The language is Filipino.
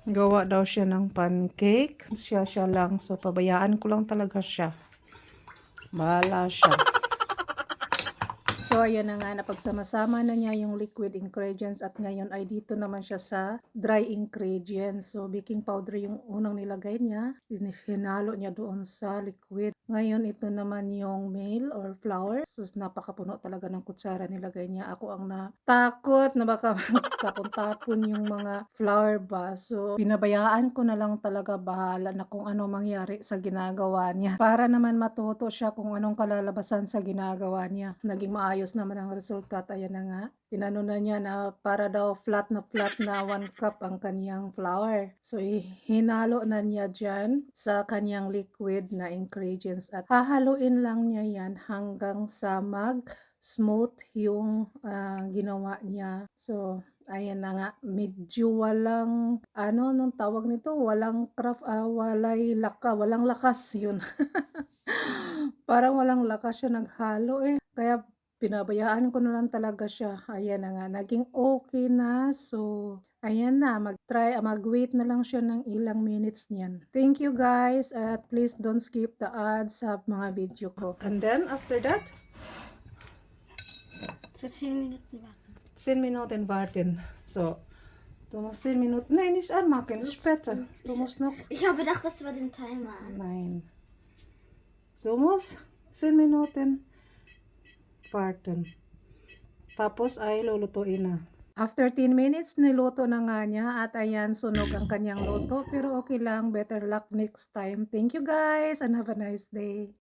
Gawa daw siya ng pancake. Siya lang. So, pabayaan ko lang talaga siya. Bahala siya. So, ayan na nga, napagsama-sama na niya yung liquid ingredients at ngayon ay dito naman siya sa dry ingredients. So, baking powder yung unang nilagay niya. Hinalo niya doon sa liquid. Ngayon, ito naman yung meal or flour. So, napakapuno talaga ng kutsara nilagay niya. Ako ang natakot na baka tapon-tapon yung mga flour ba. So, pinabayaan ko na lang talaga bahala na kung ano mangyari sa ginagawa niya. Para naman matuto siya kung anong kalalabasan sa ginagawa niya. Naging maayos naman ang resulta at ayan na nga. Inano na niya na para daw flat na 1 cup ang kanyang flour. So, hinalo na niya dyan sa kanyang liquid na ingredients at hahaluin lang niya yan hanggang sa smooth yung ginawa niya. So, ayan na nga, medyo walang, nung tawag nito, walang walang lakas yun. Parang walang lakas siya naghalo eh. Kaya pinabayaan ko na lang talaga siya. Ayan na nga, naging okay na. So, ayan na, mag-wait na lang siya ng ilang minutes niyan. Thank you guys at please don't skip the ads sa mga video ko. And then, after that, 10 Minuten warten. 10 Minuten warten. So, du musst 10 Minuten. Nein, nicht anmachen, ist später. Du musst noch. Ich habe gedacht, das war den Timer. Nein. Du musst 10 Minuten warten. Tapos ay lulutuin na. After 10 minutes, niluto na nga niya at ayan, sunog ang kanyang luto. Pero okay lang, better luck next time. Thank you guys and have a nice day.